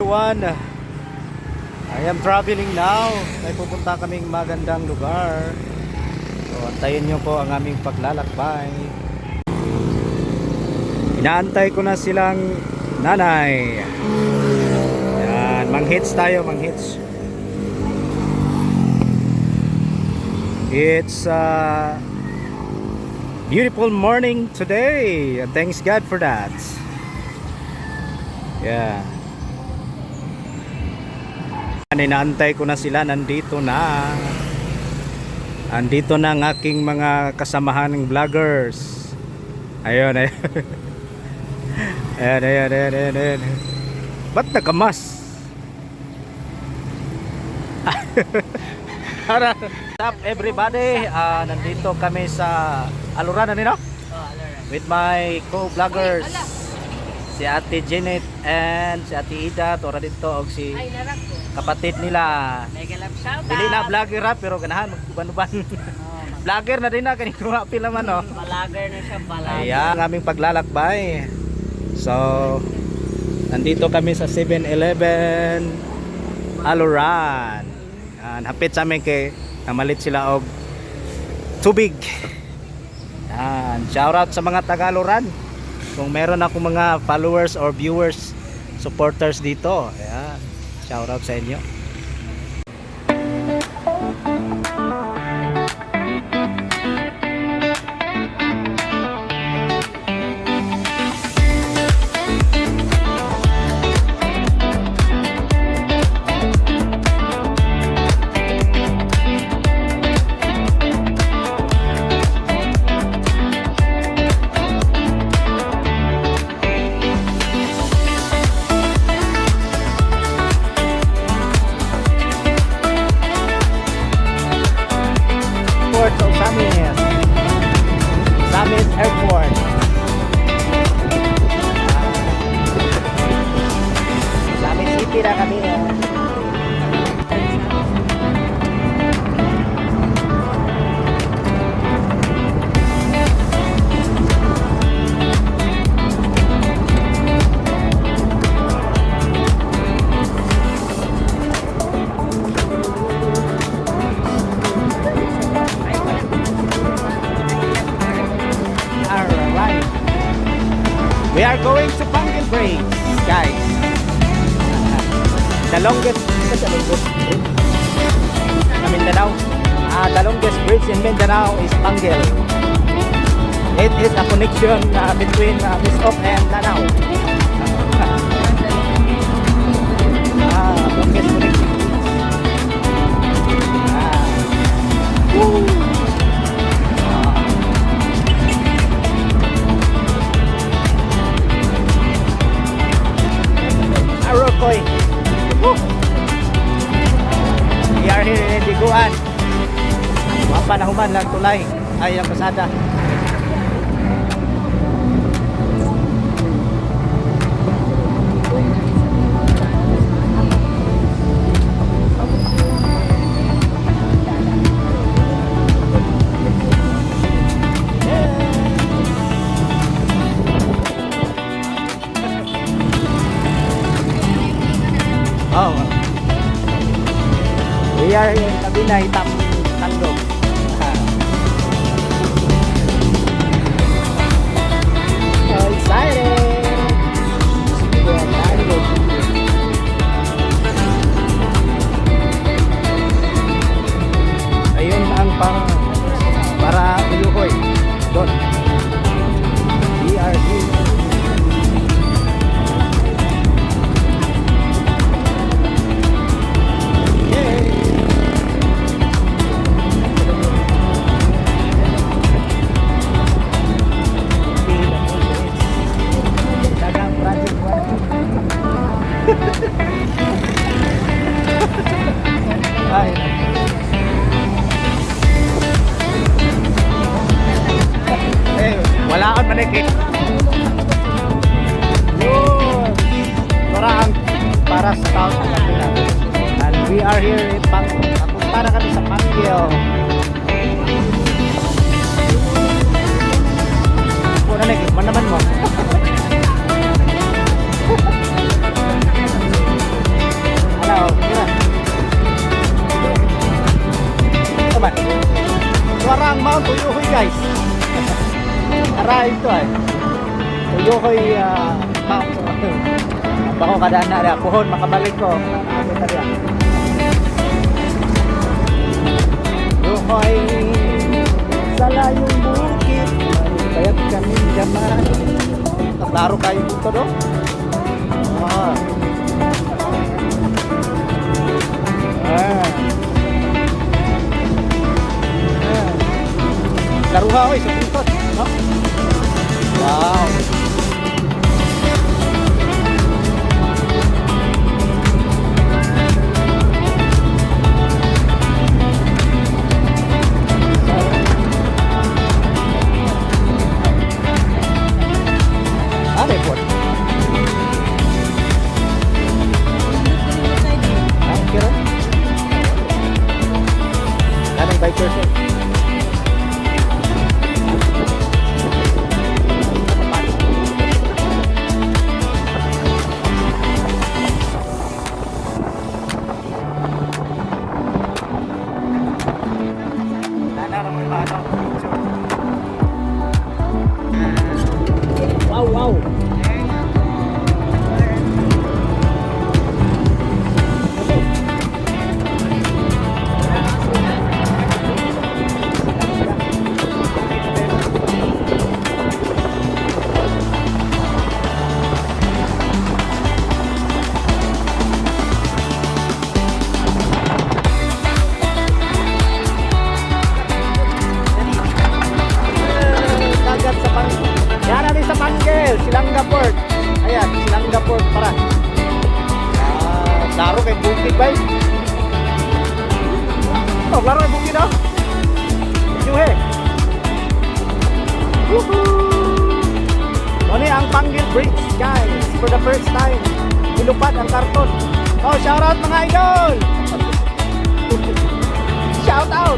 everyone. I am traveling now. May pupunta kaming magandang lugar. So, antayin nyo po ang aming paglalakbay. Inaantay ko na silang nanay. Yan, mang-hits tayo, mang-hits. It's beautiful morning today. Thanks God for that. Yeah. Inaantay ko na sila. Nandito na. Andito na ang aking mga kasamahan ng vloggers. Ayun, ayun. Ayan, ayan, ayan, ayan, ayan. Ba't nakamas? What's up everybody? Nandito kami sa Aluran, ano? With my co-vloggers. Si Ate Janet and si Ate Ida. Tora dito og si kapatid nila. Dili na vlogger ha, pero ganahan magban-ban. Vlogger na din na kanino apil naman no. Vlogger na siya, vlogger. Ayan, ang aming paglalakbay. So, nandito kami sa 7-Eleven Aluran. Hapit sa amin kay namalit sila og tubig. Yan, shout out sa mga taga Aluran. Kung meron ako mga followers or viewers, supporters dito, ayan, shout out sa inyo. Summit Airport. Summit City na kami. We are going to Pangal Bridge, guys. The longest bridge in Mindanao. The longest bridge in Mindanao is Pangal. It is a connection between Miscop and Lanao. Longest connection. Woo! Arokoy. We are here in Diguan. Mapanahuman lang tulay ay ang pasada. Oh. We are in Tabinay, Tandog. So excited! Ayun ang para Ilukoy. Doon. We are here. Ay. Wala kang manikit. Yun. Para sa taon ng kapila. And we are here in Napunta na kami sa Pangal. Pura na, man naman mo. lain to ay. Tuyo ko'y mount. Bako kada na rin. Puhon, makabalik ko. Ano na rin. Tuyo ko'y sa layong bukit. Kaya't kaming gaman. Naklaro kayo dito, no? Ah. Karuha ko sa pintot, no? Wow! Ano yung port? Ah, kira? Anong bikers eh? Wow, wow. Dagat sa Panggil. Yan natin sa Panggil, Silanga Port. Ayan, Silanga Port para. Laro kay Bukid ba? Oh, laro kay Bukid oh. Juhe. Woohoo! Ini ang Panggil Bridge, guys. For the first time, ilupad ang karton. Oh, shout out mga idol! Shout out!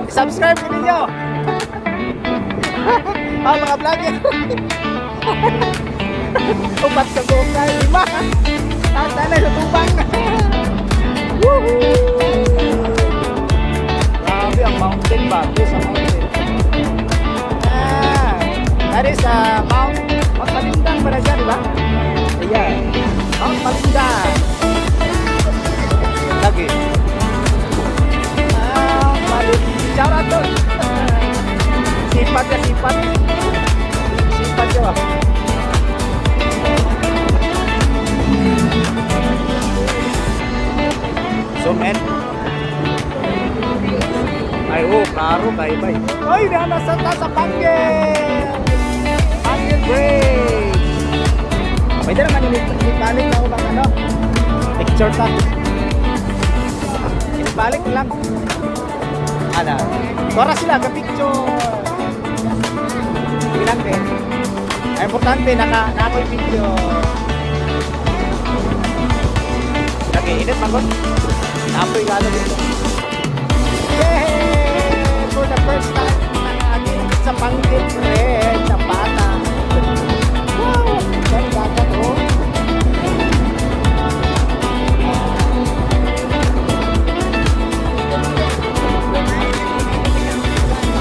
Subscribe ko ninyo! Ah, mga vlogger! Upat sa bukay, lima! Tata na sa tubang! Woohoo! Grabe ang mountain ba? This ang mountain. That is Mount Palindang ba na siya, di ba? Ayan. Mount Palindang. Lagi. Shout out to. Sipag ya, sipag. Sipag ya. Zoom in. Ay, oh, klaro kayo ba? Ay, nasa sa Panggil. Panggil Bridge. Pwede naman inibalik na ako bang ano? Picture ta. Inibalik lang. Ada. Suara sila ka picture. Bilang din. Ay importante na ako'y video. Lagi init man ko. Apoy lalo dito. Yay! For the first time again sa Panggil Bridge sa Bata. Wow! Very bata to.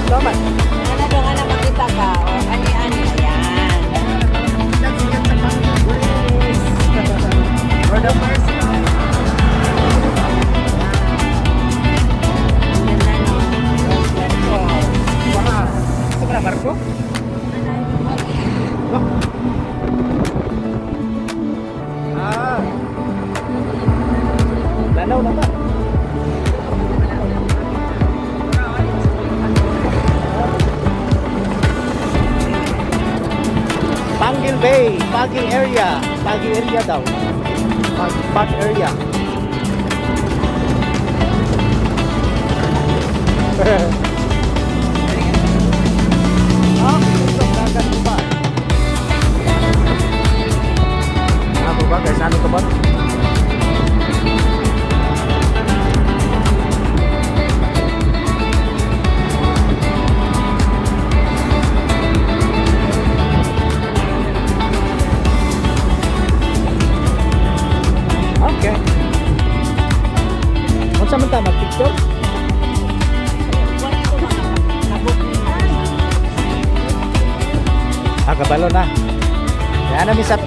Salamat. Ano doon nga na makita ka? O ani-ani. Ayan. Nagsikat sa Panggil Bridge. For the first time. Ganda no? Wow. Ito ba na barko? Oh. Ah. Lanaw na ba? Panggil Bay, Panggil area. Panggil area daw. Park area. Ah, ito dagat ko ba? Ako ba guys, ano to ba? Okay. Unsa man ta mag-picture? kabalo na. Yan namin sa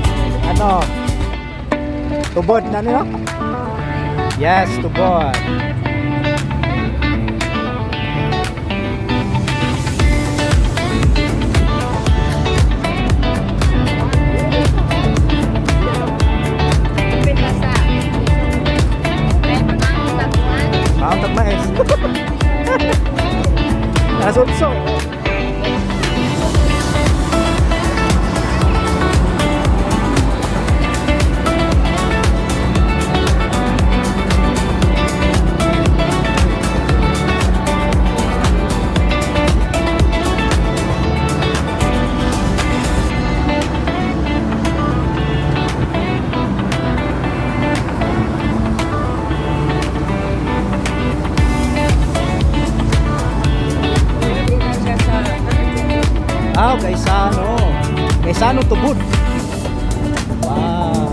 ano tubod na nino? Yes, tubod. Pinasa. May mga taguan. Mauntag mais. Nasutso. Ah, Gaisano. Gaisano tubod. Wow.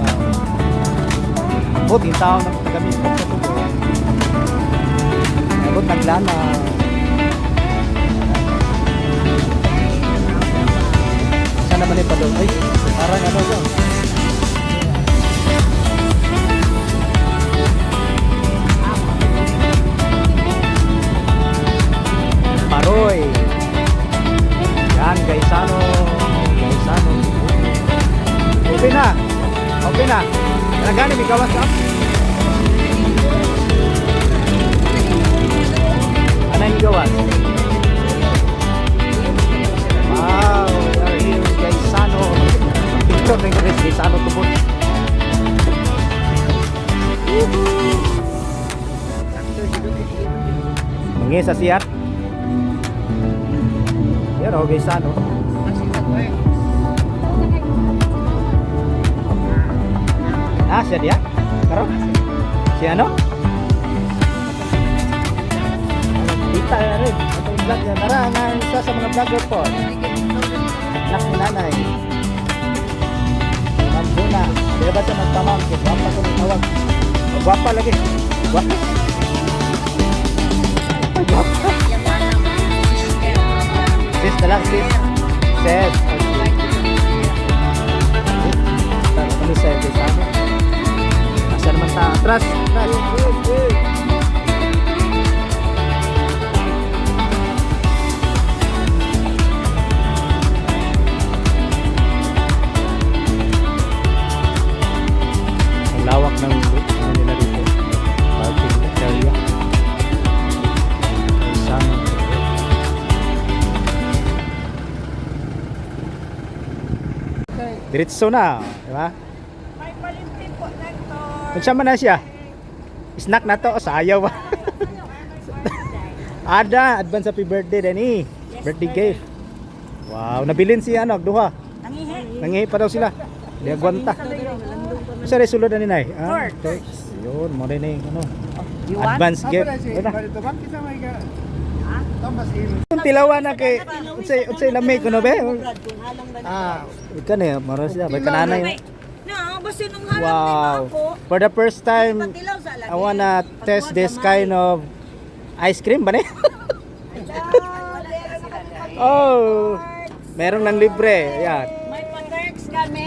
Abot yung tao na tagamit ko sa tubod. Abot naglana. Saan naman yung padong? Ay, parang ano yun. Paroy. Yan, Gaisano. Gaisano. Okay na. Okay na. Nagani, may gawas ka? Ano yung gawas? Wow, we are here in Gaisano. Picture rin kami, Gaisano tubod. Mangi sa siyat. Yan o, Gaisano. Ah, siya dia? Karo? Si ano? Kita na rin. Ito yung vlog niya. Tara, nga isa sa mga vlogger po. Anak ni nanay. Mambuna. Di ba siya nagpamangkit? Gwapa ko ng tawag. Gwapa lagi. Gwapa. Gwapa. Sis na lang, sis. Sis. Kami sa Gaisano. Asa naman ta? Atras. Atras. Ang lawak ng ano nila dito. Parking area. Gaisano. Diretso na, di ba? May palimpin po na Kung siya man na siya. Snack na to, sayaw ba? Ada, advance happy birthday Dani. Birthday gift. Wow, nabilin siya ano, duha. Nangihi. Nangihi pa daw sila. Di agwanta. Sa resulod na ni Nay. Ah, Torch. okay. Yun, mo rin eh, ano. You want? Advance gift. Wala. Kung tilawan na kay unsay lamig kuno be? Ah, ikan eh, mara siya, may kananay. No, basta nung harap Wow. For the first time I wanna test this kind of ice cream ba ne? Oh, merong nang libre. Yan. May pa-Turks kami.